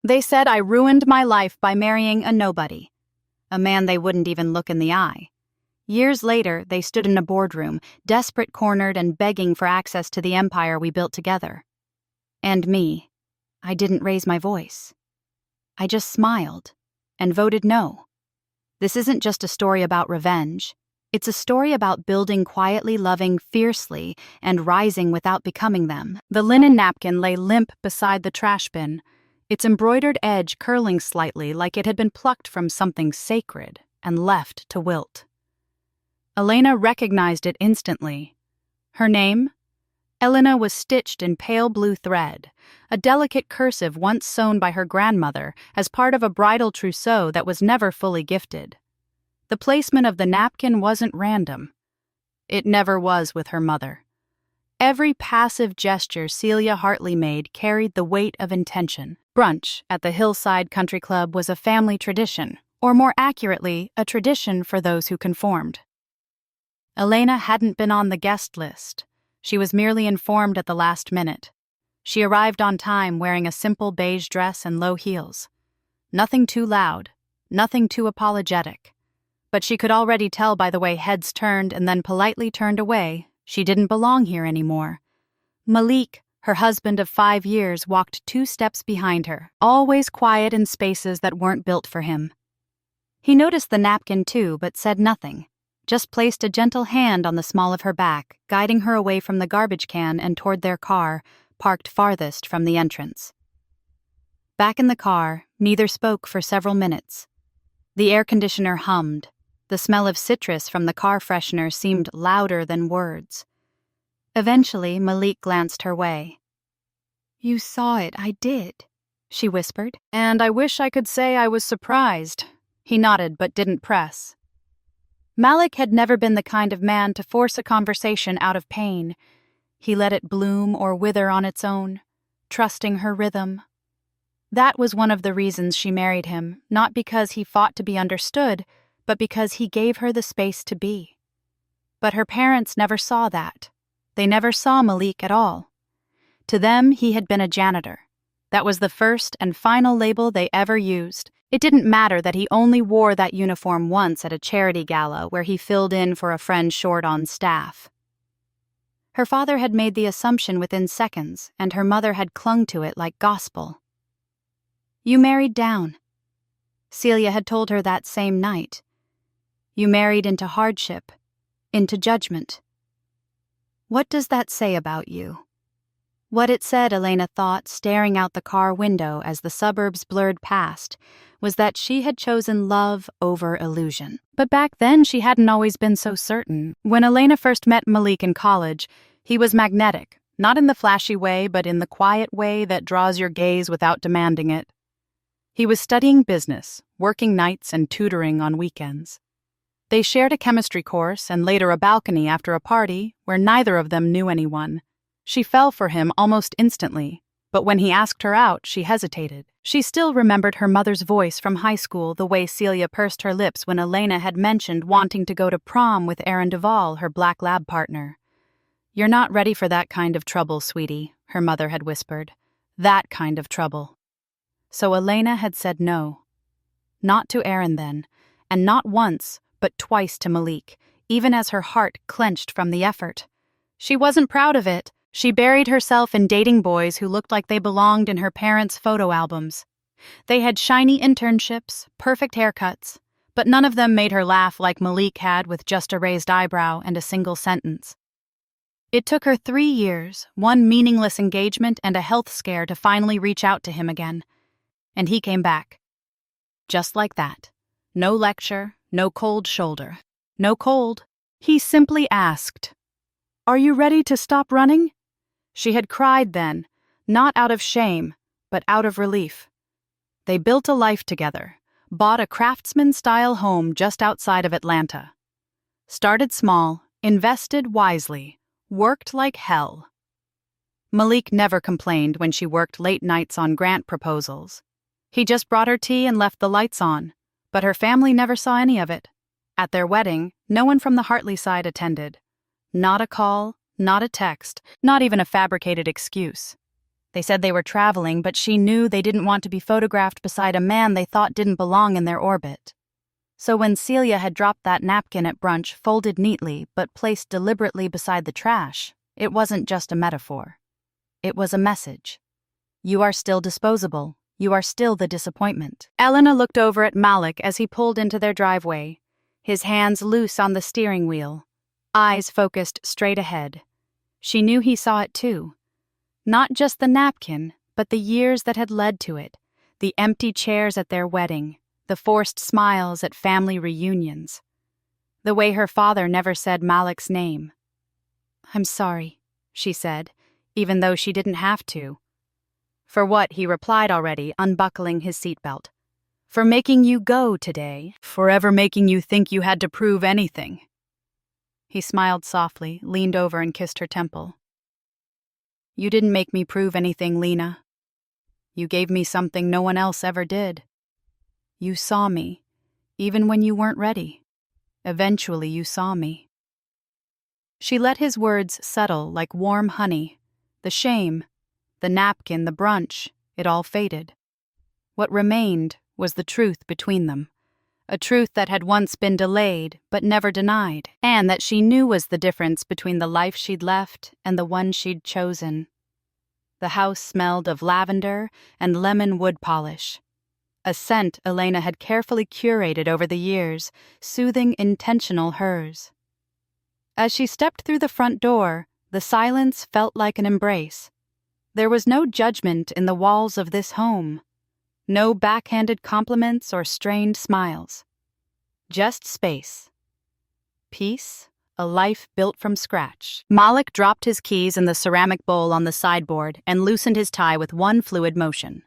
They said I ruined my life by marrying a nobody, a man they wouldn't even look in the eye. Years later, they stood in a boardroom, desperate, cornered, and begging for access to the empire we built together. And me, I didn't raise my voice. I just smiled and voted no. This isn't just a story about revenge. It's a story about building quietly, loving fiercely, and rising without becoming them. The linen napkin lay limp beside the trash bin, its embroidered edge curling slightly like it had been plucked from something sacred and left to wilt. Elena recognized it instantly. Her name? Elena was stitched in pale blue thread, a delicate cursive once sewn by her grandmother as part of a bridal trousseau that was never fully gifted. The placement of the napkin wasn't random. It never was with her mother. Every passive gesture Celia Hartley made carried the weight of intention. Brunch at the Hillside Country Club was a family tradition, or more accurately, a tradition for those who conformed. Elena hadn't been on the guest list. She was merely informed at the last minute. She arrived on time wearing a simple beige dress and low heels. Nothing too loud, nothing too apologetic. But she could already tell by the way heads turned and then politely turned away she didn't belong here anymore. Malik, her husband of 5 years, walked 2 steps behind her, always quiet in spaces that weren't built for him. He noticed the napkin too, but said nothing, just placed a gentle hand on the small of her back, guiding her away from the garbage can and toward their car, parked farthest from the entrance. Back in the car, neither spoke for several minutes. The air conditioner hummed. The smell of citrus from the car freshener seemed louder than words. Eventually, Malik glanced her way. "You saw it, I did," she whispered. "And I wish I could say I was surprised." He nodded but didn't press. Malik had never been the kind of man to force a conversation out of pain. He let it bloom or wither on its own, trusting her rhythm. That was one of the reasons she married him, not because he fought to be understood, but because he gave her the space to be. But her parents never saw that. They never saw Malik at all. To them, he had been a janitor. That was the first and final label they ever used. It didn't matter that he only wore that uniform once at a charity gala where he filled in for a friend short on staff. Her father had made the assumption within seconds, and her mother had clung to it like gospel. "You married down." Celia had told her that same night. "You married into hardship, into judgment." What does that say about you? What it said, Elena thought, staring out the car window as the suburbs blurred past, was that she had chosen love over illusion. But back then she hadn't always been so certain. When Elena first met Malik in college, he was magnetic, not in the flashy way, but in the quiet way that draws your gaze without demanding it. He was studying business, working nights and tutoring on weekends. They shared a chemistry course and later a balcony after a party where neither of them knew anyone. She fell for him almost instantly, but when he asked her out, she hesitated. She still remembered her mother's voice from high school, the way Celia pursed her lips when Elena had mentioned wanting to go to prom with Aaron Duvall, her black lab partner. "You're not ready for that kind of trouble, sweetie," her mother had whispered. That kind of trouble. So Elena had said no. Not to Aaron then, and not once, but twice to Malik, even as her heart clenched from the effort. She wasn't proud of it. She buried herself in dating boys who looked like they belonged in her parents' photo albums. They had shiny internships, perfect haircuts, but none of them made her laugh like Malik had with just a raised eyebrow and a single sentence. It took her 3 years, one meaningless engagement and a health scare to finally reach out to him again. And he came back. Just like that. No lecture, no cold shoulder. No cold. He simply asked, "Are you ready to stop running?" She had cried then, not out of shame, but out of relief. They built a life together, bought a craftsman-style home just outside of Atlanta. Started small, invested wisely, worked like hell. Malik never complained when she worked late nights on grant proposals. He just brought her tea and left the lights on, but her family never saw any of it. At their wedding, no one from the Hartley side attended. Not a call, not a text, not even a fabricated excuse. They said they were traveling, but she knew they didn't want to be photographed beside a man they thought didn't belong in their orbit. So when Celia had dropped that napkin at brunch, folded neatly but placed deliberately beside the trash, it wasn't just a metaphor. It was a message. You are still disposable. You are still the disappointment. Elena looked over at Malik as he pulled into their driveway, his hands loose on the steering wheel, eyes focused straight ahead. She knew he saw it too. Not just the napkin, but the years that had led to it, the empty chairs at their wedding, the forced smiles at family reunions. The way her father never said Malik's name. "I'm sorry," she said, even though she didn't have to. For what, he replied already, unbuckling his seatbelt. "For making you go today, forever making you think you had to prove anything." He smiled softly, leaned over and kissed her temple. "You didn't make me prove anything, Lena. You gave me something no one else ever did. You saw me, even when you weren't ready. Eventually you saw me." She let his words settle like warm honey. The shame, the napkin, the brunch, it all faded. What remained was the truth between them. A truth that had once been delayed but never denied, and that she knew was the difference between the life she'd left and the one she'd chosen. The house smelled of lavender and lemon wood polish, a scent Elena had carefully curated over the years, soothing, intentional hers. As she stepped through the front door, the silence felt like an embrace. There was no judgment in the walls of this home. No backhanded compliments or strained smiles. Just space. Peace, a life built from scratch. Malik dropped his keys in the ceramic bowl on the sideboard and loosened his tie with one fluid motion.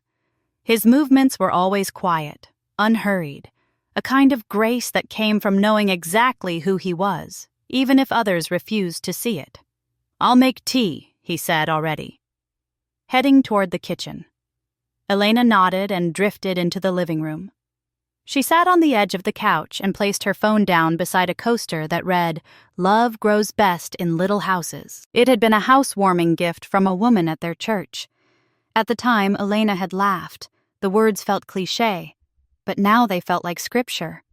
His movements were always quiet, unhurried, a kind of grace that came from knowing exactly who he was, even if others refused to see it. "I'll make tea," he said already. Heading toward the kitchen. Elena nodded and drifted into the living room. She sat on the edge of the couch and placed her phone down beside a coaster that read, "Love grows best in little houses." It had been a housewarming gift from a woman at their church. At the time, Elena had laughed. The words felt cliché, but now they felt like scripture.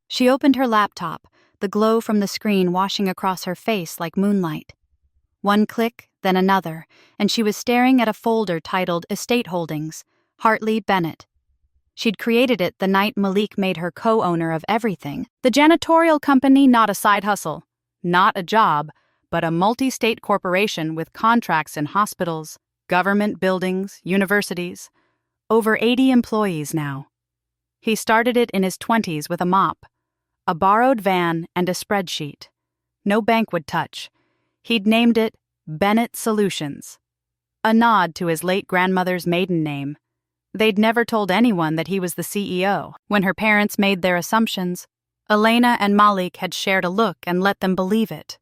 She opened her laptop, the glow from the screen washing across her face like moonlight. One click, then another, and she was staring at a folder titled Estate Holdings, Hartley Bennett. She'd created it the night Malik made her co-owner of everything. The janitorial company, not a side hustle, not a job, but a multi-state corporation with contracts in hospitals, government buildings, universities. Over 80 employees now. He started it in his 20s with a mop, a borrowed van, and a spreadsheet. No bank would touch. He'd named it Bennett Solutions, a nod to his late grandmother's maiden name. They'd never told anyone that he was the CEO. When her parents made their assumptions, Elena and Malik had shared a look and let them believe it.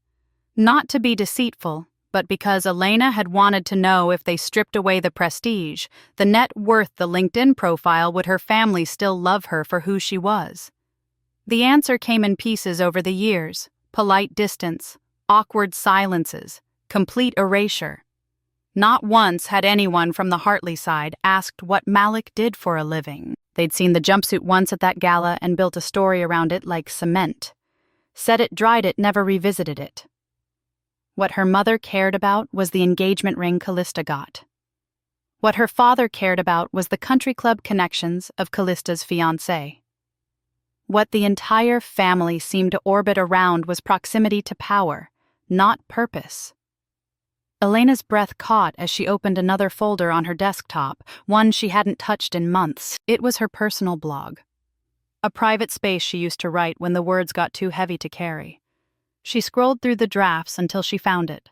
Not to be deceitful, but because Elena had wanted to know if they stripped away the prestige, the net worth, the LinkedIn profile, would her family still love her for who she was? The answer came in pieces over the years: polite distance, awkward silences, complete erasure. Not once had anyone from the Hartley side asked what Malik did for a living. They'd seen the jumpsuit once at that gala and built a story around it like cement. Said it, dried it, never revisited it. What her mother cared about was the engagement ring Callista got. What her father cared about was the country club connections of Callista's fiancé. What the entire family seemed to orbit around was proximity to power, not purpose. Elena's breath caught as she opened another folder on her desktop, one she hadn't touched in months. It was her personal blog. A private space she used to write when the words got too heavy to carry. She scrolled through the drafts until she found it.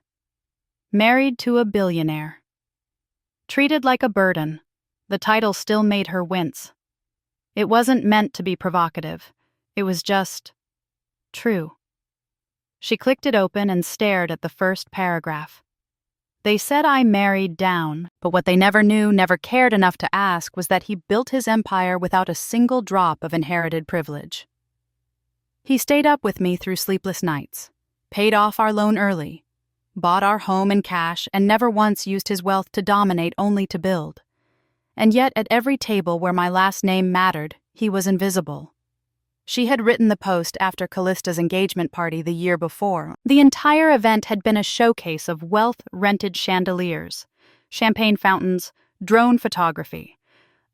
Married to a billionaire. Treated like a burden, the title still made her wince. It wasn't meant to be provocative. It was just true. She clicked it open and stared at the first paragraph. They said I married down, but what they never knew, never cared enough to ask, was that he built his empire without a single drop of inherited privilege. He stayed up with me through sleepless nights, paid off our loan early, bought our home in cash, and never once used his wealth to dominate, only to build. And yet at every table where my last name mattered, he was invisible. She had written the post after Callista's engagement party the year before. The entire event had been a showcase of wealth-rented chandeliers, champagne fountains, drone photography.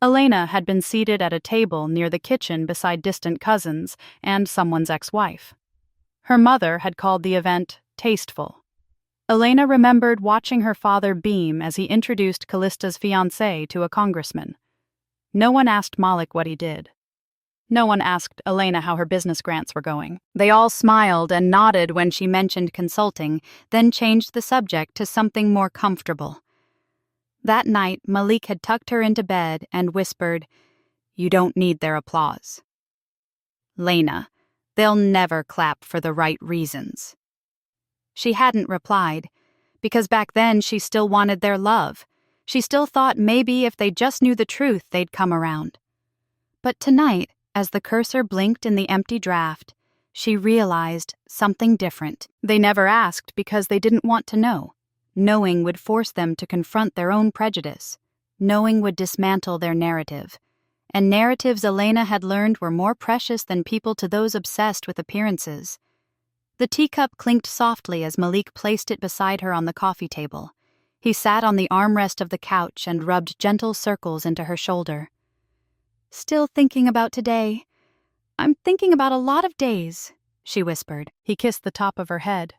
Elena had been seated at a table near the kitchen beside distant cousins and someone's ex-wife. Her mother had called the event tasteful. Elena remembered watching her father beam as he introduced Callista's fiancé to a congressman. No one asked Malik what he did. No one asked Elena how her business grants were going. They all smiled and nodded when she mentioned consulting, then changed the subject to something more comfortable. That night, Malik had tucked her into bed and whispered, "You don't need their applause. Lena, they'll never clap for the right reasons." She hadn't replied, because back then she still wanted their love. She still thought maybe if they just knew the truth, they'd come around. But tonight, as the cursor blinked in the empty draft, she realized something different. They never asked because they didn't want to know. Knowing would force them to confront their own prejudice. Knowing would dismantle their narrative. And narratives Elena had learned were more precious than people to those obsessed with appearances. The teacup clinked softly as Malik placed it beside her on the coffee table. He sat on the armrest of the couch and rubbed gentle circles into her shoulder. "Still thinking about today. I'm thinking about a lot of days," she whispered. He kissed the top of her head.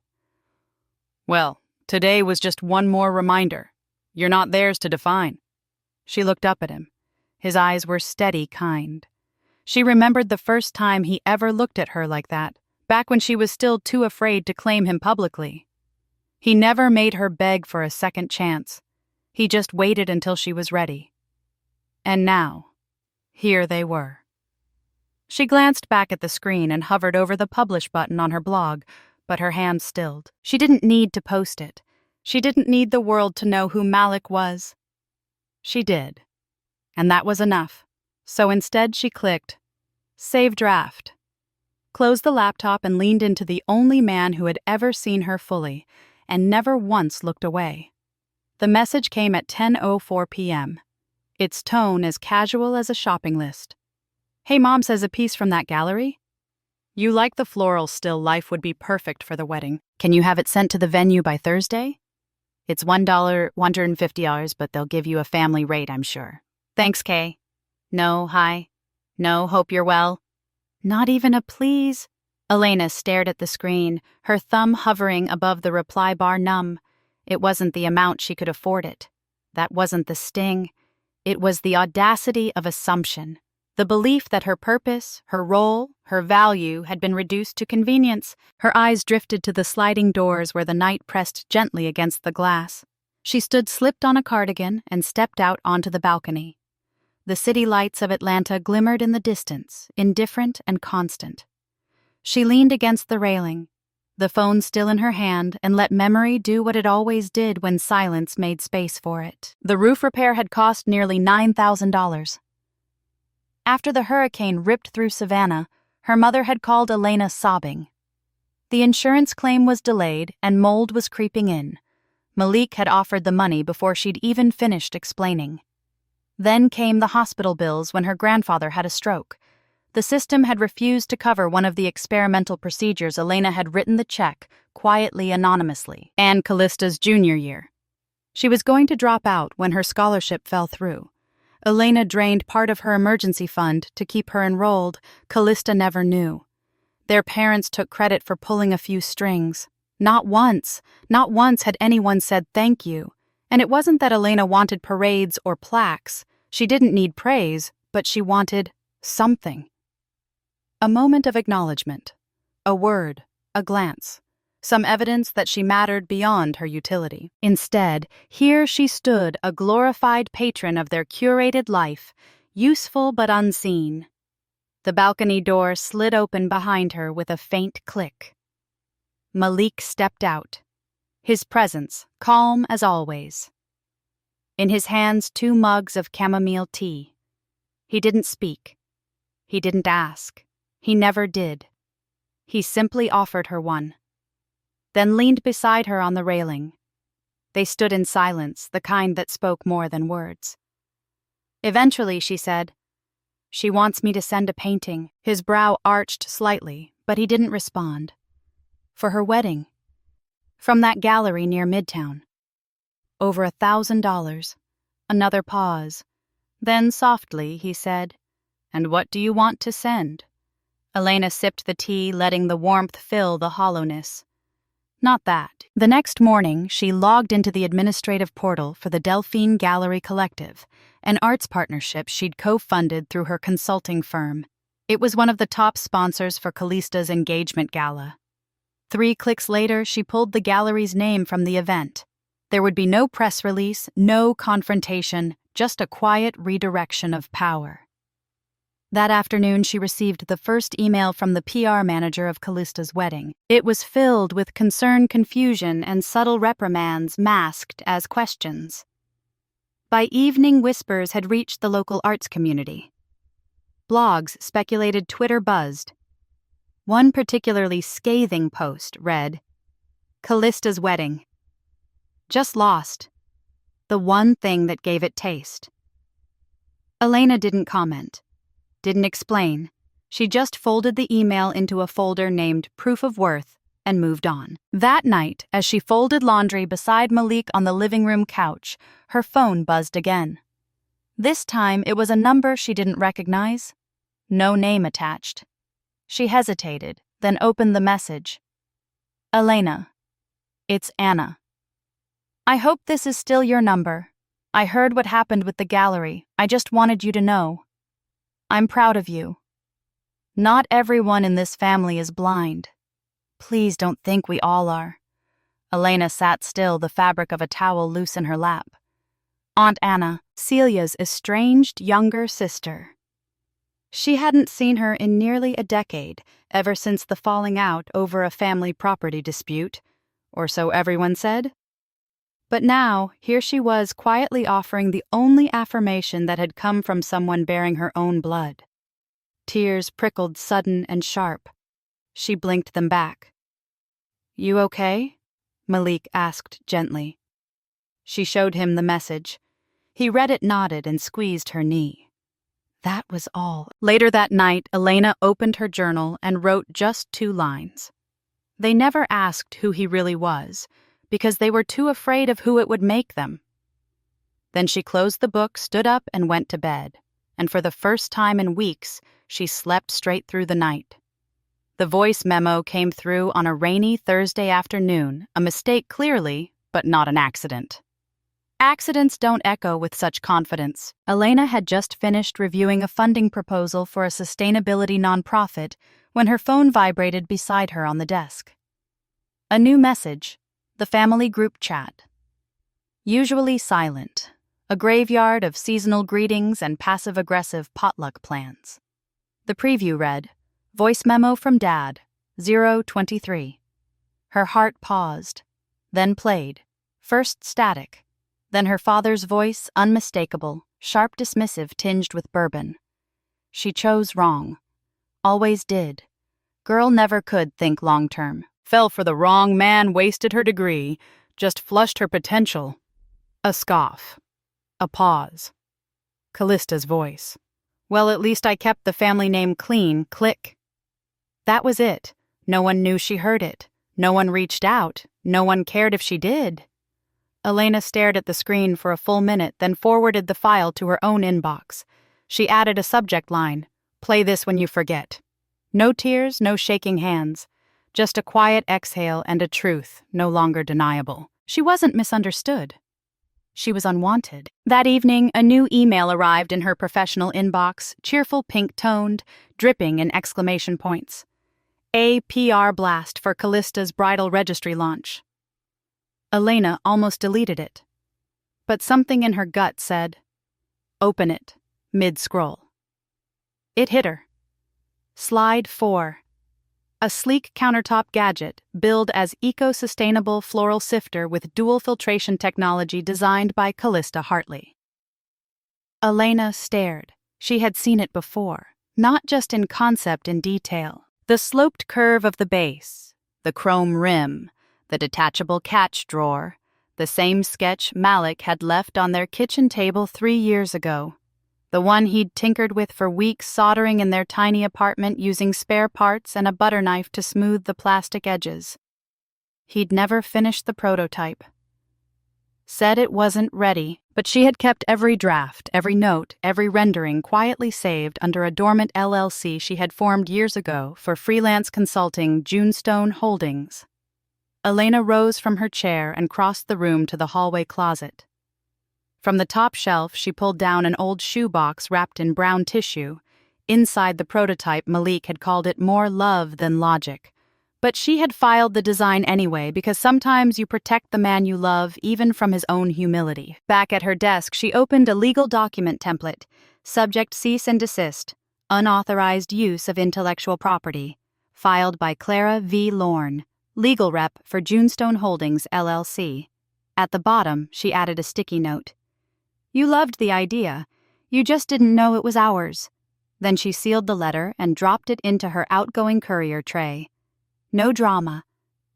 "Well, today was just one more reminder. You're not theirs to define." She looked up at him. His eyes were steady, kind. She remembered the first time he ever looked at her like that, back when she was still too afraid to claim him publicly. He never made her beg for a second chance. He just waited until she was ready. And now, here they were. She glanced back at the screen and hovered over the publish button on her blog, but her hand stilled. She didn't need to post it. She didn't need the world to know who Malik was. She did. And that was enough. So instead she clicked, "Save draft," closed the laptop and leaned into the only man who had ever seen her fully, and never once looked away. The message came at 10:04 p.m. Its tone as casual as a shopping list. "Hey, Mom says a piece from that gallery? You like the floral still life would be perfect for the wedding. Can you have it sent to the venue by Thursday? It's $1, $150, but they'll give you a family rate, I'm sure. Thanks, Kay. No, hi. No, hope you're well." Not even a please? Elena stared at the screen, her thumb hovering above the reply bar numb. It wasn't the amount she could afford it. That wasn't the sting. It was the audacity of assumption. The belief that her purpose, her role, her value had been reduced to convenience. Her eyes drifted to the sliding doors where the night pressed gently against the glass. She slipped on a cardigan and stepped out onto the balcony. The city lights of Atlanta glimmered in the distance, indifferent and constant. She leaned against the railing, the phone still in her hand, and let memory do what it always did when silence made space for it. The roof repair had cost nearly $9,000. After the hurricane ripped through Savannah, her mother had called Elena sobbing. The insurance claim was delayed and mold was creeping in. Malik had offered the money before she'd even finished explaining. Then came the hospital bills when her grandfather had a stroke. The system had refused to cover one of the experimental procedures Elena had written the check, quietly, anonymously, and Callista's junior year. She was going to drop out when her scholarship fell through. Elena drained part of her emergency fund to keep her enrolled. Callista never knew. Their parents took credit for pulling a few strings. Not once had anyone said thank you. And it wasn't that Elena wanted parades or plaques. She didn't need praise, but she wanted something. A moment of acknowledgement. A word, a glance. Some evidence that she mattered beyond her utility. Instead, here she stood, a glorified patron of their curated life, useful but unseen. The balcony door slid open behind her with a faint click. Malik stepped out. His presence, calm as always. In his hands, 2 mugs of chamomile tea. He didn't speak. He didn't ask. He never did. He simply offered her one. then leaned beside her on the railing. They stood in silence, the kind that spoke more than words. Eventually, she said, "She wants me to send a painting." His brow arched slightly, but he didn't respond. "For her wedding. From that gallery near Midtown. Over $1,000. Another pause. Then softly, he said, "And what do you want to send?" Elena sipped the tea, letting the warmth fill the hollowness. Not that. The next morning, she logged into the administrative portal for the Delphine Gallery Collective, an arts partnership she'd co-funded through her consulting firm. It was one of the top sponsors for Callista's engagement gala. 3 clicks later, she pulled the gallery's name from the event. There would be no press release, no confrontation, just a quiet redirection of power. That afternoon, she received the first email from the PR manager of Callista's wedding. It was filled with concern, confusion, and subtle reprimands masked as questions. By evening, whispers had reached the local arts community. Blogs speculated, Twitter buzzed. One particularly scathing post read, "Callista's wedding. Just lost. The one thing that gave it taste." Elena didn't comment. Didn't explain. She just folded the email into a folder named Proof of Worth and moved on. That night, as she folded laundry beside Malik on the living room couch, her phone buzzed again. This time, it was a number she didn't recognize. No name attached. She hesitated, then opened the message. "Elena, it's Anna. I hope this is still your number. I heard what happened with the gallery. I just wanted you to know. I'm proud of you. Not everyone in this family is blind. Please don't think we all are." Elena sat still, the fabric of a towel loose in her lap. Aunt Anna, Celia's estranged younger sister. She hadn't seen her in nearly a decade, ever since the falling out over a family property dispute, or so everyone said. But now, here she was quietly offering the only affirmation that had come from someone bearing her own blood. Tears prickled sudden and sharp. She blinked them back. "You okay?" Malik asked gently. She showed him the message. He read it, nodded, and squeezed her knee. That was all. Later that night, Elena opened her journal and wrote just 2 lines. They never asked who he really was, because they were too afraid of who it would make them. Then she closed the book, stood up, and went to bed. And for the first time in weeks, she slept straight through the night. The voice memo came through on a rainy Thursday afternoon, a mistake clearly, but not an accident. Accidents don't echo with such confidence. Elena had just finished reviewing a funding proposal for a sustainability nonprofit when her phone vibrated beside her on the desk. A new message, the family group chat. Usually silent, a graveyard of seasonal greetings and passive-aggressive potluck plans. The preview read, "Voice memo from Dad, 023. Her heart paused, then played, first static, then her father's voice, unmistakable, sharp dismissive tinged with bourbon. She chose wrong. Always did. Girl never could think long-term. Fell for the wrong man, wasted her degree, just flushed her potential." A scoff. A pause. Callista's voice. "Well, at least I kept the family name clean, click." That was it. No one knew she heard it. No one reached out. No one cared if she did. Elena stared at the screen for a full minute, then forwarded the file to her own inbox. She added a subject line, "Play this when you forget." No tears, no shaking hands. Just a quiet exhale and a truth no longer deniable. She wasn't misunderstood. She was unwanted. That evening, a new email arrived in her professional inbox, cheerful pink-toned, dripping in exclamation points. A PR blast for Callista's bridal registry launch. Elena almost deleted it. But something in her gut said, "Open it," mid-scroll. It hit her. Slide 4. A sleek countertop gadget billed as eco-sustainable floral sifter with dual filtration technology designed by Callista Hartley. Elena stared. She had seen it before, not just in concept and detail. The sloped curve of the base, the chrome rim, the detachable catch drawer, the same sketch Malik had left on their kitchen table 3 years ago. The one he'd tinkered with for weeks, soldering in their tiny apartment using spare parts and a butter knife to smooth the plastic edges. He'd never finished the prototype. Said it wasn't ready, but she had kept every draft, every note, every rendering quietly saved under a dormant LLC she had formed years ago for freelance consulting Junestone Holdings. Elena rose from her chair and crossed the room to the hallway closet. From the top shelf, she pulled down an old shoebox wrapped in brown tissue. Inside the prototype, Malik had called it more love than logic. But she had filed the design anyway because sometimes you protect the man you love even from his own humility. Back at her desk, she opened a legal document template. Subject cease and desist. Unauthorized use of intellectual property. Filed by Clara V. Lorne, legal rep for Junestone Holdings, LLC. At the bottom, she added a sticky note. You loved the idea. You just didn't know it was ours. Then she sealed the letter and dropped it into her outgoing courier tray. No drama,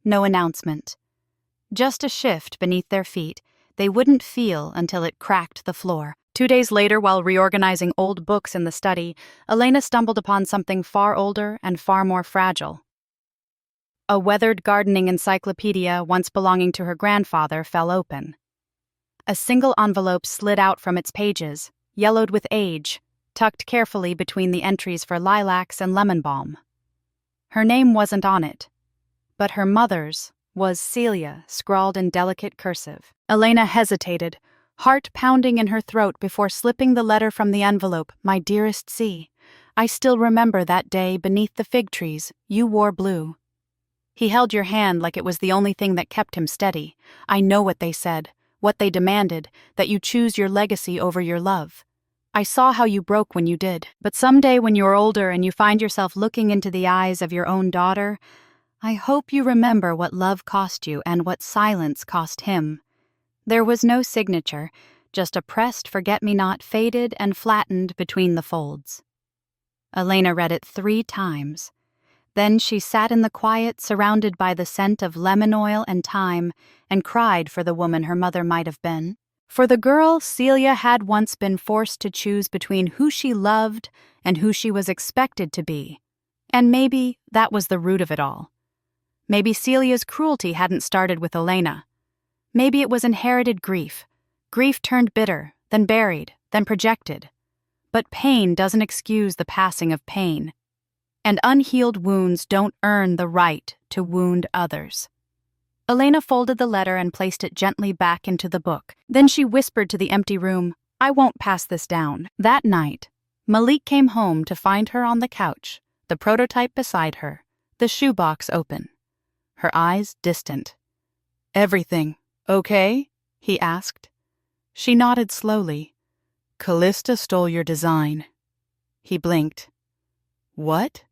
no announcement. Just a shift beneath their feet they wouldn't feel until it cracked the floor. 2 days later, while reorganizing old books in the study, Elena stumbled upon something far older and far more fragile. A weathered gardening encyclopedia once belonging to her grandfather fell open. A single envelope slid out from its pages, yellowed with age, tucked carefully between the entries for lilacs and lemon balm. Her name wasn't on it, but her mother's was Celia, scrawled in delicate cursive. Elena hesitated, heart pounding in her throat before slipping the letter from the envelope. My dearest C, I still remember that day beneath the fig trees. You wore blue. He held your hand like it was the only thing that kept him steady. I know what they said, what they demanded, that you choose your legacy over your love. I saw how you broke when you did, but someday when you're older and you find yourself looking into the eyes of your own daughter, I hope you remember what love cost you and what silence cost him. There was no signature, just a pressed forget-me-not faded and flattened between the folds. Elena read it 3 times. Then she sat in the quiet, surrounded by the scent of lemon oil and thyme, and cried for the woman her mother might have been. For the girl Celia had once been forced to choose between who she loved and who she was expected to be. And maybe that was the root of it all. Maybe Celia's cruelty hadn't started with Elena. Maybe it was inherited grief. Grief turned bitter, then buried, then projected. But pain doesn't excuse the passing of pain. And unhealed wounds don't earn the right to wound others. Elena folded the letter and placed it gently back into the book. Then she whispered to the empty room, I won't pass this down. That night, Malik came home to find her on the couch, the prototype beside her, the shoebox open. Her eyes distant. Everything okay? He asked. She nodded slowly. Callista stole your design. He blinked. What?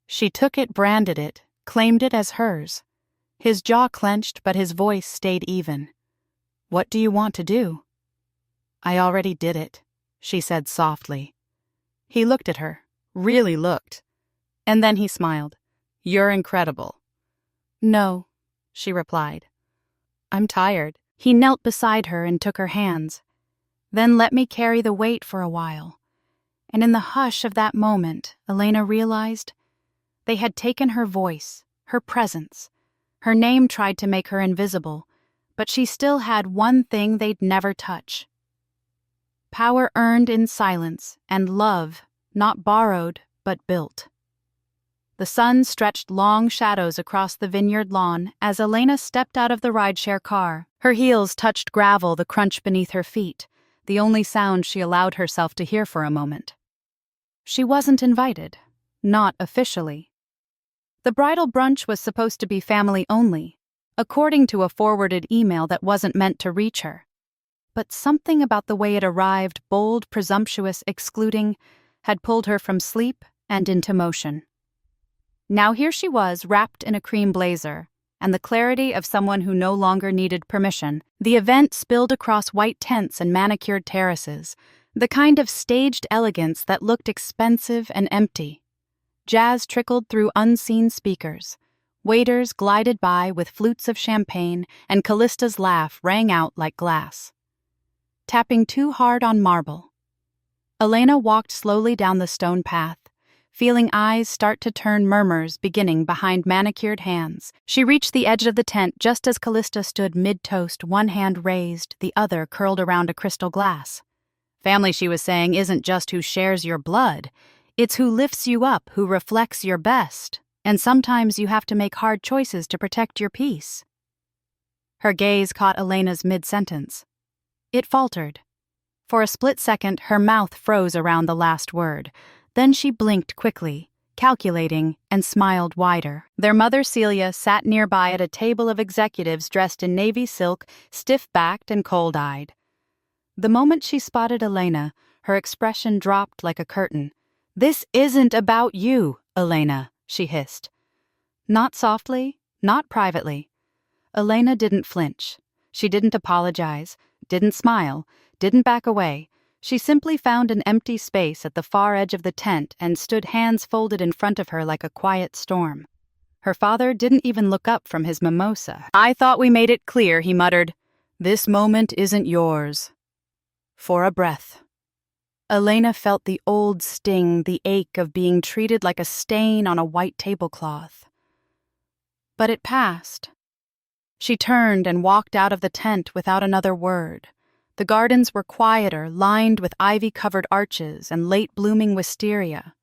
She took it, branded it, claimed it as hers. His jaw clenched, but his voice stayed even. What do you want to do? I already did it, she said softly. He looked at her, really looked. And then he smiled. You're incredible. No, she replied. I'm tired. He knelt beside her and took her hands. Then let me carry the weight for a while. And in the hush of that moment, Elena realized they had taken her voice, her presence. Her name tried to make her invisible, but she still had one thing they'd never touch. Power earned in silence, and love, not borrowed, but built. The sun stretched long shadows across the vineyard lawn as Elena stepped out of the rideshare car. Her heels touched gravel, the crunch beneath her feet, the only sound she allowed herself to hear for a moment. She wasn't invited, not officially. The bridal brunch was supposed to be family only, according to a forwarded email that wasn't meant to reach her. But something about the way it arrived, bold, presumptuous, excluding, had pulled her from sleep and into motion. Now here she was, wrapped in a cream blazer, and the clarity of someone who no longer needed permission. The event spilled across white tents and manicured terraces, the kind of staged elegance that looked expensive and empty. Jazz trickled through unseen speakers. Waiters glided by with flutes of champagne, and Callista's laugh rang out like glass. Tapping too hard on marble. Elena walked slowly down the stone path, feeling eyes start to turn murmurs beginning behind manicured hands. She reached the edge of the tent just as Callista stood mid-toast, one hand raised, the other curled around a crystal glass. Family, she was saying, isn't just who shares your blood. It's who lifts you up, who reflects your best. And sometimes you have to make hard choices to protect your peace. Her gaze caught Elena's mid-sentence. It faltered. For a split second, her mouth froze around the last word. Then she blinked quickly, calculating, and smiled wider. Their mother Celia sat nearby at a table of executives dressed in navy silk, stiff-backed and cold-eyed. The moment she spotted Elena, her expression dropped like a curtain. "This isn't about you, Elena," she hissed. Not softly, not privately. Elena didn't flinch. She didn't apologize, didn't smile, didn't back away. She simply found an empty space at the far edge of the tent and stood hands folded in front of her like a quiet storm. Her father didn't even look up from his mimosa. "I thought we made it clear," he muttered. "This moment isn't yours." For a breath. Elena felt the old sting, the ache of being treated like a stain on a white tablecloth. But it passed. She turned and walked out of the tent without another word. The gardens were quieter, lined with ivy-covered arches and late-blooming wisteria.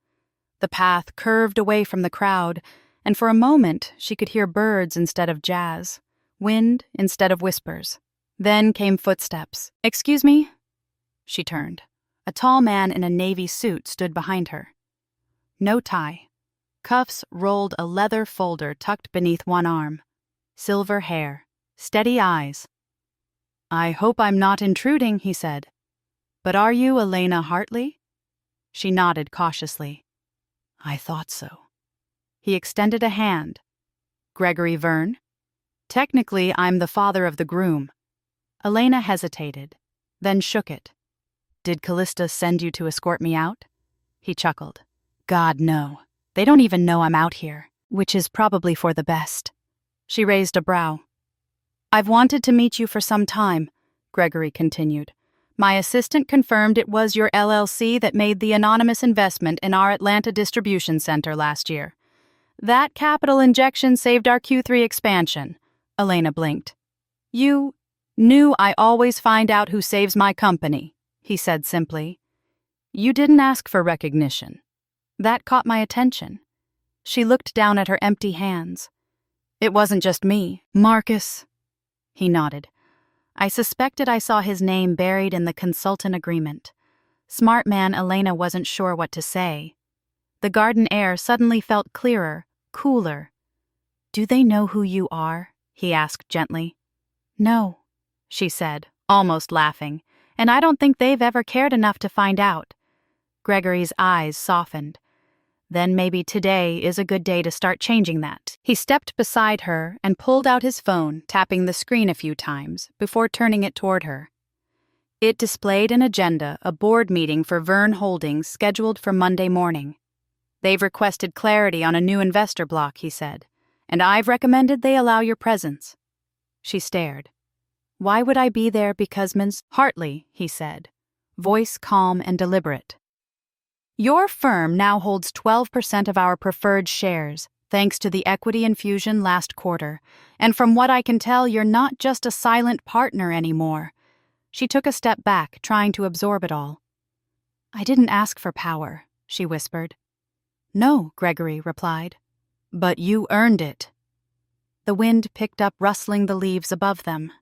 The path curved away from the crowd, and for a moment she could hear birds instead of jazz, wind instead of whispers. Then came footsteps. "Excuse me?" She turned. A tall man in a navy suit stood behind her. No tie. Cuffs rolled a leather folder tucked beneath one arm. Silver hair. Steady eyes. "I hope I'm not intruding," he said. "But are you Elena Hartley?" She nodded cautiously. "I thought so." He extended a hand. "Gregory Verne?" "Technically, I'm the father of the groom." Elena hesitated, then shook it. "Did Callista send you to escort me out?" He chuckled. "God, no. They don't even know I'm out here, which is probably for the best." She raised a brow. "I've wanted to meet you for some time," Gregory continued. "My assistant confirmed it was your LLC that made the anonymous investment in our Atlanta distribution center last year. That capital injection saved our Q3 expansion." Elena blinked. "You knew I always find out who saves my company," he said simply. "You didn't ask for recognition." That caught my attention. She looked down at her empty hands. "It wasn't just me. Marcus." He nodded. I suspected I saw his name buried in the consultant agreement. Smart man Elena wasn't sure what to say. The garden air suddenly felt clearer, cooler. "Do they know who you are?" he asked gently. "No," she said, almost laughing. "And I don't think they've ever cared enough to find out." Gregory's eyes softened. "Then maybe today is a good day to start changing that." He stepped beside her and pulled out his phone, tapping the screen a few times before turning it toward her. It displayed an agenda, a board meeting for Verne Holdings scheduled for Monday morning. "They've requested clarity on a new investor block," he said, "and I've recommended they allow your presence." She stared. "Why would I be there because Ms. Hartley," he said, voice calm and deliberate. "Your firm now holds 12% of our preferred shares, thanks to the equity infusion last quarter, and from what I can tell, you're not just a silent partner anymore." She took a step back, trying to absorb it all. "I didn't ask for power," she whispered. "No," Gregory replied. "But you earned it." The wind picked up, rustling the leaves above them.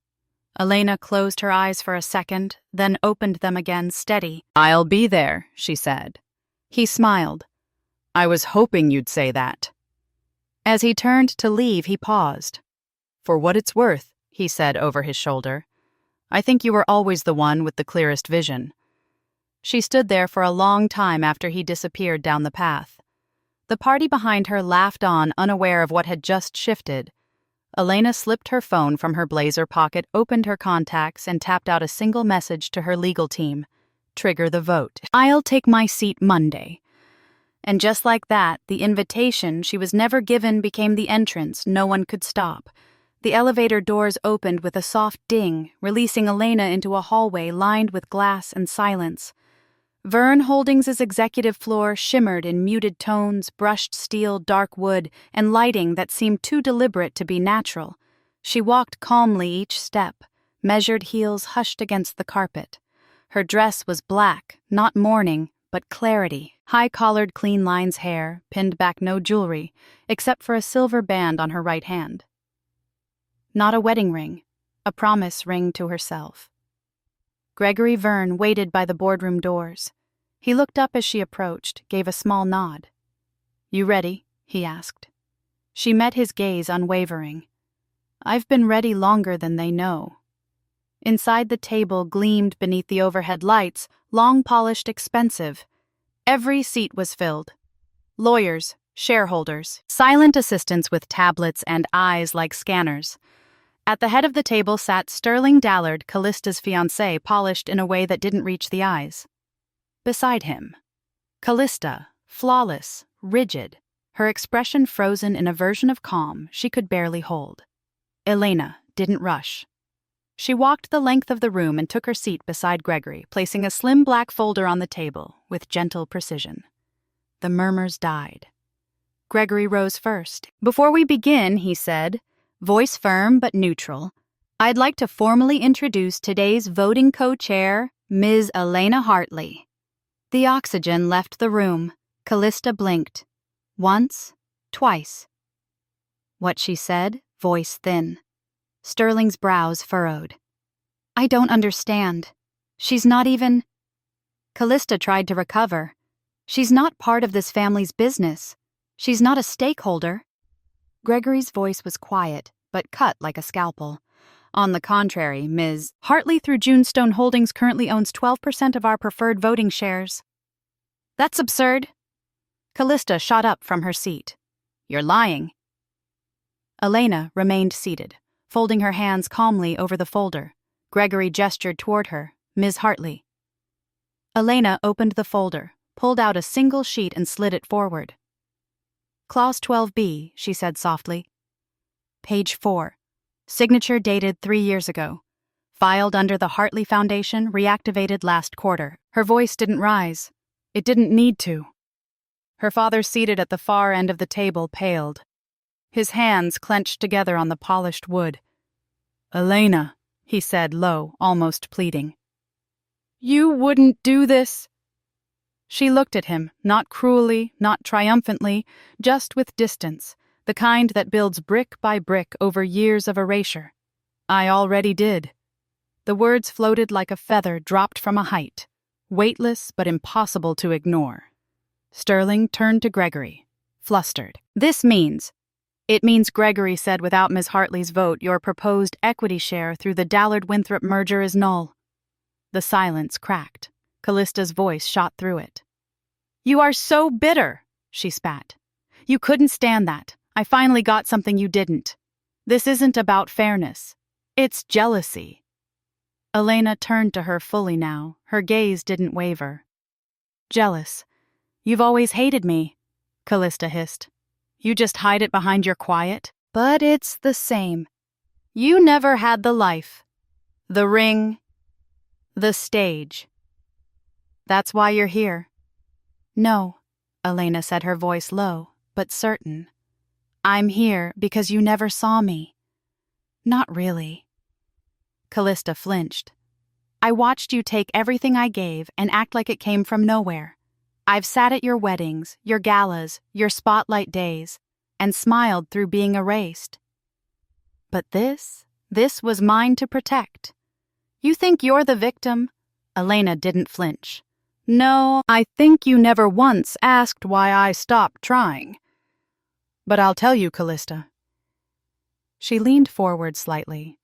Elena closed her eyes for a second, then opened them again, steady. "I'll be there," she said. He smiled. "I was hoping you'd say that." As he turned to leave, he paused. "For what it's worth," he said over his shoulder, "I think you were always the one with the clearest vision." She stood there for a long time after he disappeared down the path. The party behind her laughed on, unaware of what had just shifted. Elena slipped her phone from her blazer pocket, opened her contacts, and tapped out a single message to her legal team. "Trigger the vote. I'll take my seat Monday." And just like that, the invitation she was never given became the entrance no one could stop. The elevator doors opened with a soft ding, releasing Elena into a hallway lined with glass and silence. Vern Holdings's executive floor shimmered in muted tones, brushed steel, dark wood, and lighting that seemed too deliberate to be natural. She walked calmly each step, measured heels hushed against the carpet. Her dress was black, not mourning, but clarity. High-collared, clean lines hair, pinned back no jewelry, except for a silver band on her right hand. Not a wedding ring, a promise ring to herself. Gregory Vern waited by the boardroom doors. He looked up as she approached, gave a small nod. "You ready?" he asked. She met his gaze unwavering. "I've been ready longer than they know." Inside the table gleamed beneath the overhead lights, long-polished, expensive. Every seat was filled. Lawyers, shareholders, silent assistants with tablets and eyes like scanners. At the head of the table sat Sterling Dallard, Callista's fiancé, polished in a way that didn't reach the eyes. Beside him, Callista, flawless, rigid, her expression frozen in a version of calm she could barely hold. Elena didn't rush. She walked the length of the room and took her seat beside Gregory, placing a slim black folder on the table with gentle precision. The murmurs died. Gregory rose first. "Before we begin," he said, voice firm but neutral, "I'd like to formally introduce today's voting co-chair, Ms. Elena Hartley." The oxygen left the room. Callista blinked. Once, twice. What she said, voice thin. Sterling's brows furrowed. "I don't understand. She's not even—" Callista tried to recover. "She's not part of this family's business. She's not a stakeholder." Gregory's voice was quiet, but cut like a scalpel. "On the contrary, Ms. Hartley through Junestone Holdings currently owns 12% of our preferred voting shares." "That's absurd." Callista shot up from her seat. "You're lying." Elena remained seated, folding her hands calmly over the folder. Gregory gestured toward her. "Ms. Hartley." Elena opened the folder, pulled out a single sheet and slid it forward. "Clause 12B, she said softly. "Page 4. Signature dated 3 years ago. Filed under the Hartley Foundation, reactivated last quarter." Her voice didn't rise. It didn't need to. Her father, seated at the far end of the table, paled. His hands clenched together on the polished wood. "Elena," he said low, almost pleading. "You wouldn't do this?" She looked at him, not cruelly, not triumphantly, just with distance, the kind that builds brick by brick over years of erasure. "I already did." The words floated like a feather dropped from a height, weightless but impossible to ignore. Sterling turned to Gregory, flustered. It means, Gregory said, without Ms. Hartley's vote, your proposed equity share through the Dallard-Winthrop merger is null. The silence cracked. Callista's voice shot through it. "You are so bitter," she spat. "You couldn't stand that. I finally got something you didn't. This isn't about fairness. It's jealousy." Elena turned to her fully now. Her gaze didn't waver. "Jealous. You've always hated me," Callista hissed. "You just hide it behind your quiet. But it's the same. You never had the life, the ring, the stage. That's why you're here." "No," Elena said, her voice low, but certain. "I'm here because you never saw me." "Not really." Callista flinched. "I watched you take everything I gave and act like it came from nowhere. I've sat at your weddings, your galas, your spotlight days, and smiled through being erased. But this was mine to protect. You think you're the victim?" Elena didn't flinch. "No, I think you never once asked why I stopped trying. But I'll tell you, Callista." She leaned forward slightly.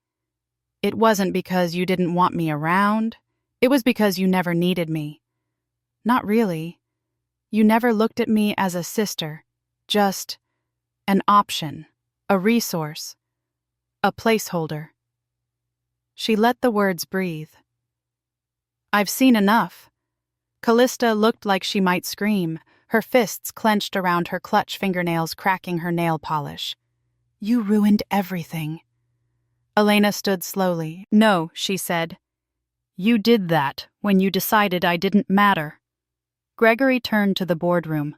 "It wasn't because you didn't want me around. It was because you never needed me. Not really. You never looked at me as a sister, just an option, a resource, a placeholder." She let the words breathe. "I've seen enough." Callista looked like she might scream. her fists clenched around her clutch fingernails, cracking her nail polish. "You ruined everything." Elena stood slowly. "No," she said. "You did that when you decided I didn't matter." Gregory turned to the boardroom.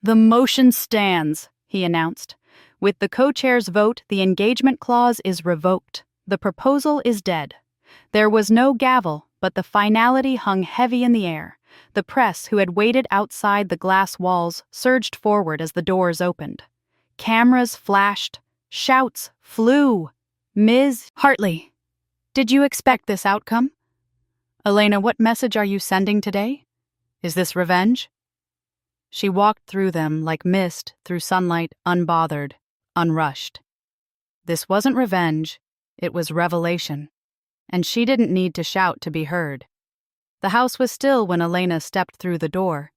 "The motion stands," he announced. "With the co-chair's vote, the engagement clause is revoked. The proposal is dead." There was no gavel, but the finality hung heavy in the air. The press, who had waited outside the glass walls, surged forward as the doors opened. Cameras flashed. Shouts flew. "Ms. Hartley, did you expect this outcome?" "Elena, what message are you sending today? Is this revenge?" She walked through them like mist through sunlight, unbothered, unrushed. This wasn't revenge, it was revelation. And she didn't need to shout to be heard. The house was still when Elena stepped through the door,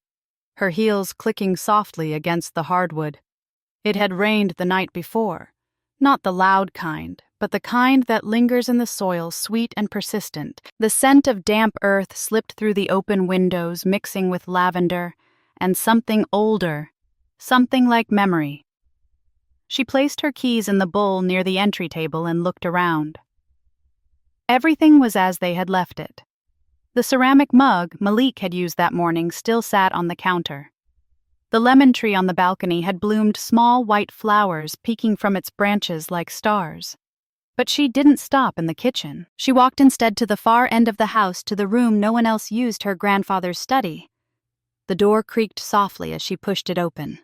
her heels clicking softly against the hardwood. It had rained the night before, not the loud kind, but the kind that lingers in the soil, sweet and persistent. The scent of damp earth slipped through the open windows, mixing with lavender, and something older, something like memory. She placed her keys in the bowl near the entry table and looked around. Everything was as they had left it. The ceramic mug Malik had used that morning still sat on the counter. The lemon tree on the balcony had bloomed small white flowers peeking from its branches like stars. But she didn't stop in the kitchen. She walked instead to the far end of the house, to the room no one else used, her grandfather's study. The door creaked softly as she pushed it open.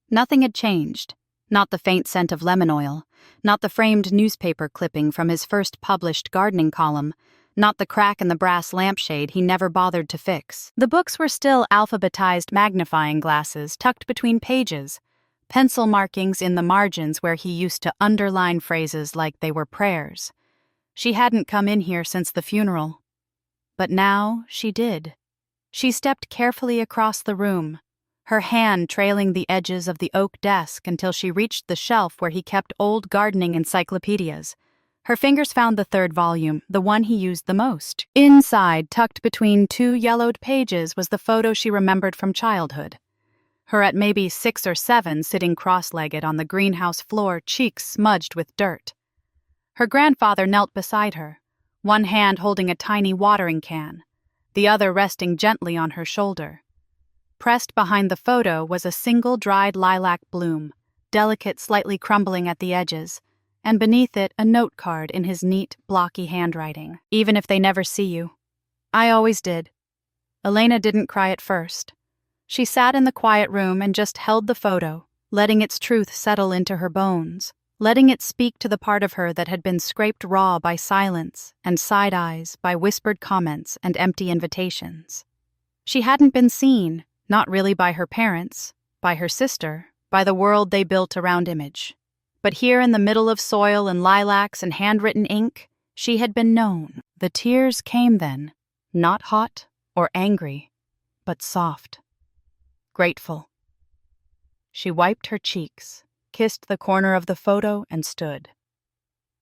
Nothing had changed. Not the faint scent of lemon oil, not the framed newspaper clipping from his first published gardening column, not the crack in the brass lampshade he never bothered to fix. The books were still alphabetized magnifying glasses tucked between pages, pencil markings in the margins where he used to underline phrases like they were prayers. She hadn't come in here since the funeral. But now she did. She stepped carefully across the room, her hand trailing the edges of the oak desk until she reached the shelf where he kept old gardening encyclopedias. Her fingers found the third volume, the one he used the most. Inside, tucked between two yellowed pages, was the photo she remembered from childhood. Her at maybe 6 or 7, sitting cross-legged on the greenhouse floor, cheeks smudged with dirt. Her grandfather knelt beside her, one hand holding a tiny watering can, the other resting gently on her shoulder. Pressed behind the photo was a single dried lilac bloom, delicate, slightly crumbling at the edges, and beneath it a note card in his neat, blocky handwriting. "Even if they never see you. I always did." Elena didn't cry at first. She sat in the quiet room and just held the photo, letting its truth settle into her bones, letting it speak to the part of her that had been scraped raw by silence and side eyes, by whispered comments and empty invitations. She hadn't been seen. Not really by her parents, by her sister, by the world they built around Image. But here in the middle of soil and lilacs and handwritten ink, she had been known. The tears came then, not hot or angry, but soft, grateful. She wiped her cheeks, kissed the corner of the photo, and stood.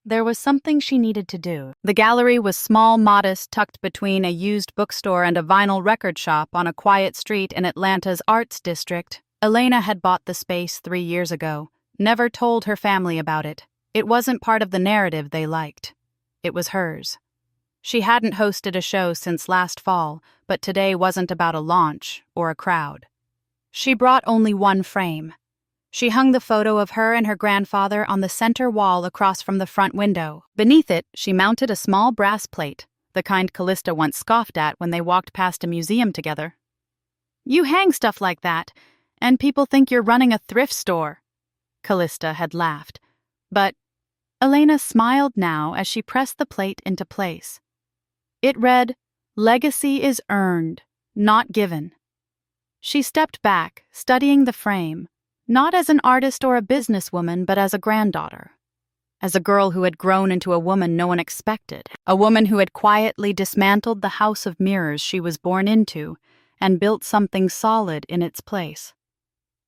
There was something she needed to do. The gallery was small, modest, tucked between a used bookstore and a vinyl record shop on a quiet street in Atlanta's Arts District. Elena had bought the space 3 years ago, never told her family about it. It wasn't part of the narrative they liked. It was hers. She hadn't hosted a show since last fall, but today wasn't about a launch or a crowd. She brought only one frame. She hung the photo of her and her grandfather on the center wall across from the front window. Beneath it, she mounted a small brass plate, the kind Callista once scoffed at when they walked past a museum together. "You hang stuff like that, and people think you're running a thrift store," Callista had laughed. But Elena smiled now as she pressed the plate into place. It read, "Legacy is earned, not given." She stepped back, studying the frame, not as an artist or a businesswoman, but as a granddaughter. As a girl who had grown into a woman no one expected, a woman who had quietly dismantled the house of mirrors she was born into and built something solid in its place.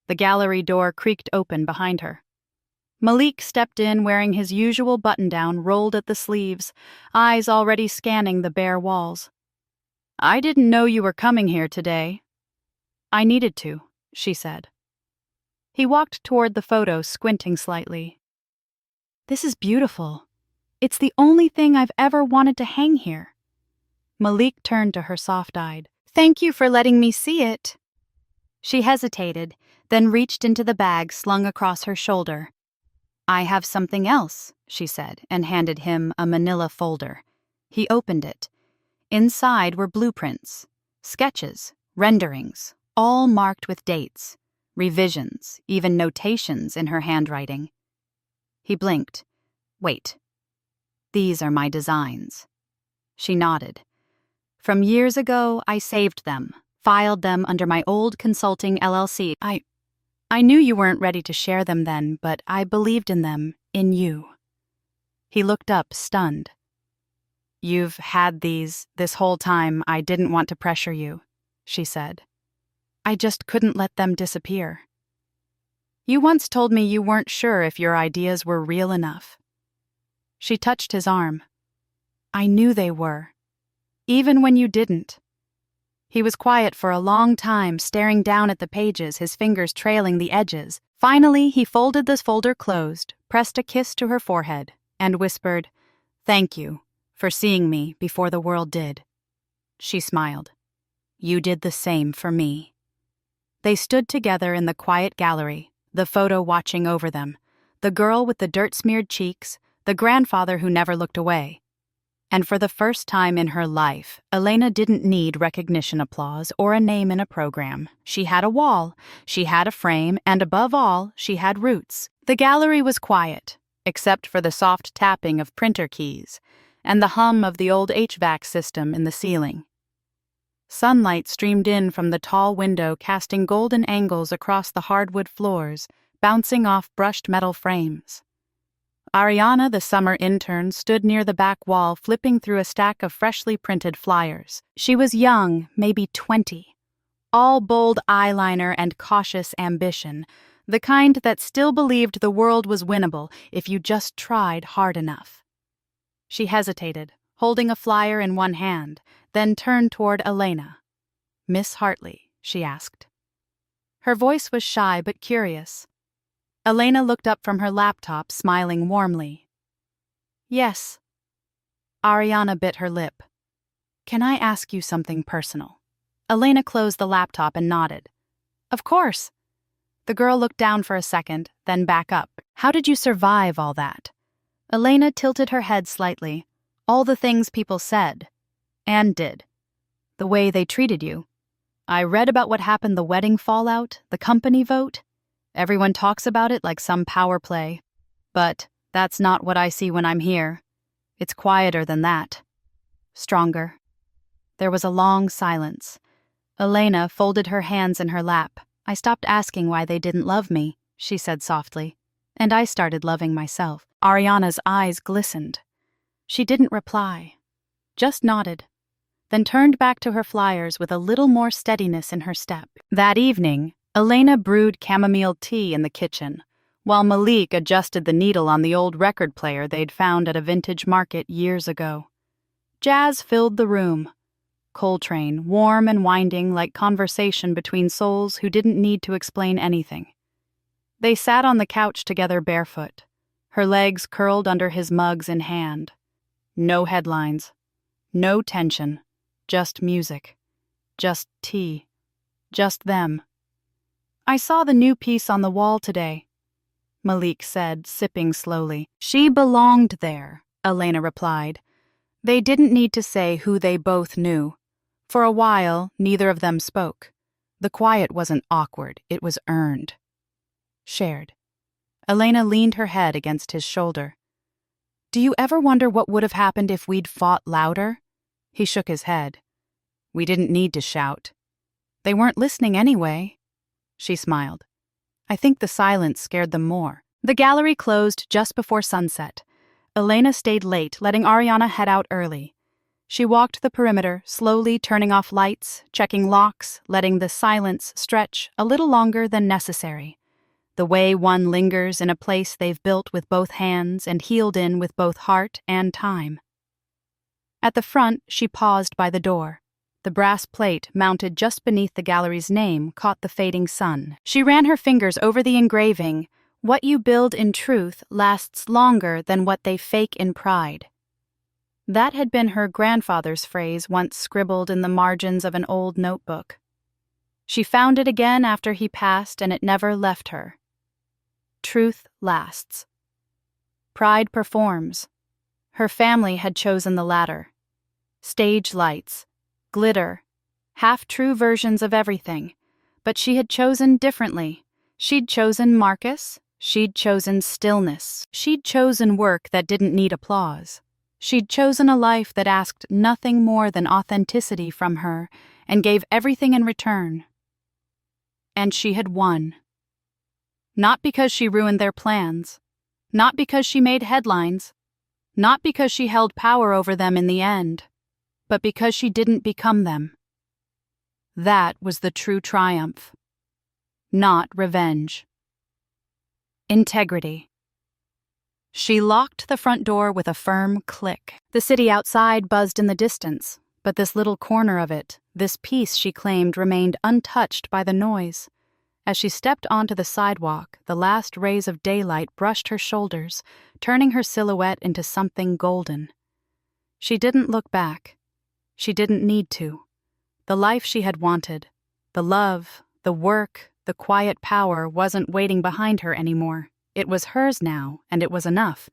The gallery door creaked open behind her. Malik stepped in wearing his usual button-down rolled at the sleeves, eyes already scanning the bare walls. "I didn't know you were coming here today." "I needed to," she said. He walked toward the photo, squinting slightly. This is beautiful. It's the only thing I've ever wanted to hang here. Malik turned to her soft-eyed. Thank you for letting me see it. She hesitated, then reached into the bag slung across her shoulder. I have something else, she said, and handed him a manila folder. He opened it. Inside were blueprints, sketches, renderings, all marked with dates, revisions, even notations in her handwriting. He blinked. Wait. These are my designs. She nodded. From years ago, I saved them, filed them under my old consulting LLC. I knew you weren't ready to share them then, but I believed in them, in you. He looked up, stunned. You've had these this whole time. I didn't want to pressure you, she said. I just couldn't let them disappear. You once told me you weren't sure if your ideas were real enough. She touched his arm. I knew they were, even when you didn't. He was quiet for a long time, staring down at the pages, his fingers trailing the edges. Finally, he folded the folder closed, pressed a kiss to her forehead, and whispered, Thank you for seeing me before the world did. She smiled. You did the same for me. They stood together in the quiet gallery, the photo watching over them, the girl with the dirt-smeared cheeks, the grandfather who never looked away. And for the first time in her life, Elena didn't need recognition, applause, or a name in a program. She had a wall, she had a frame, and above all, she had roots. The gallery was quiet, except for the soft tapping of printer keys and the hum of the old HVAC system in the ceiling. Sunlight streamed in from the tall window, casting golden angles across the hardwood floors, bouncing off brushed metal frames. Ariana, the summer intern, stood near the back wall, flipping through a stack of freshly printed flyers. She was young, maybe 20, all bold eyeliner and cautious ambition, the kind that still believed the world was winnable if you just tried hard enough. She hesitated, holding a flyer in one hand, then turned toward Elena. Miss Hartley, she asked. Her voice was shy but curious. Elena looked up from her laptop, smiling warmly. Yes. Ariana bit her lip. Can I ask you something personal? Elena closed the laptop and nodded. Of course. The girl looked down for a second, then back up. How did you survive all that? Elena tilted her head slightly. All the things people said. And did. The way they treated you. I read about what happened, the wedding fallout, the company vote. Everyone talks about it like some power play. But that's not what I see when I'm here. It's quieter than that. Stronger. There was a long silence. Elena folded her hands in her lap. I stopped asking why they didn't love me, she said softly. And I started loving myself. Ariana's eyes glistened. She didn't reply. Just nodded. Then turned back to her flyers with a little more steadiness in her step. That evening, Elena brewed chamomile tea in the kitchen, while Malik adjusted the needle on the old record player they'd found at a vintage market years ago. Jazz filled the room. Coltrane, warm and winding like conversation between souls who didn't need to explain anything. They sat on the couch together barefoot, her legs curled under his mugs in hand. No headlines. No tension. Just music. Just tea. Just them. I saw the new piece on the wall today, Malik said, sipping slowly. She belonged there, Elena replied. They didn't need to say who they both knew. For a while, neither of them spoke. The quiet wasn't awkward, it was earned. Shared. Elena leaned her head against his shoulder. Do you ever wonder what would have happened if we'd fought louder? He shook his head. We didn't need to shout. They weren't listening anyway. She smiled. I think the silence scared them more. The gallery closed just before sunset. Elena stayed late, letting Ariana head out early. She walked the perimeter, slowly turning off lights, checking locks, letting the silence stretch a little longer than necessary. The way one lingers in a place they've built with both hands and healed in with both heart and time. At the front, she paused by the door. The brass plate, mounted just beneath the gallery's name, caught the fading sun. She ran her fingers over the engraving. What you build in truth lasts longer than what they fake in pride. That had been her grandfather's phrase, once scribbled in the margins of an old notebook. She found it again after he passed, and it never left her. Truth lasts. Pride performs. Her family had chosen the latter. Stage lights, glitter, half-true versions of everything. But she had chosen differently. She'd chosen Marcus. She'd chosen stillness. She'd chosen work that didn't need applause. She'd chosen a life that asked nothing more than authenticity from her and gave everything in return. And she had won. Not because she ruined their plans. Not because she made headlines. Not because she held power over them in the end. But because she didn't become them. That was the true triumph. Not revenge. Integrity. She locked the front door with a firm click. The city outside buzzed in the distance, but this little corner of it, this piece she claimed, remained untouched by the noise. As she stepped onto the sidewalk, the last rays of daylight brushed her shoulders, turning her silhouette into something golden. She didn't look back. She didn't need to. The life she had wanted, the love, the work, the quiet power wasn't waiting behind her anymore. It was hers now, and it was enough.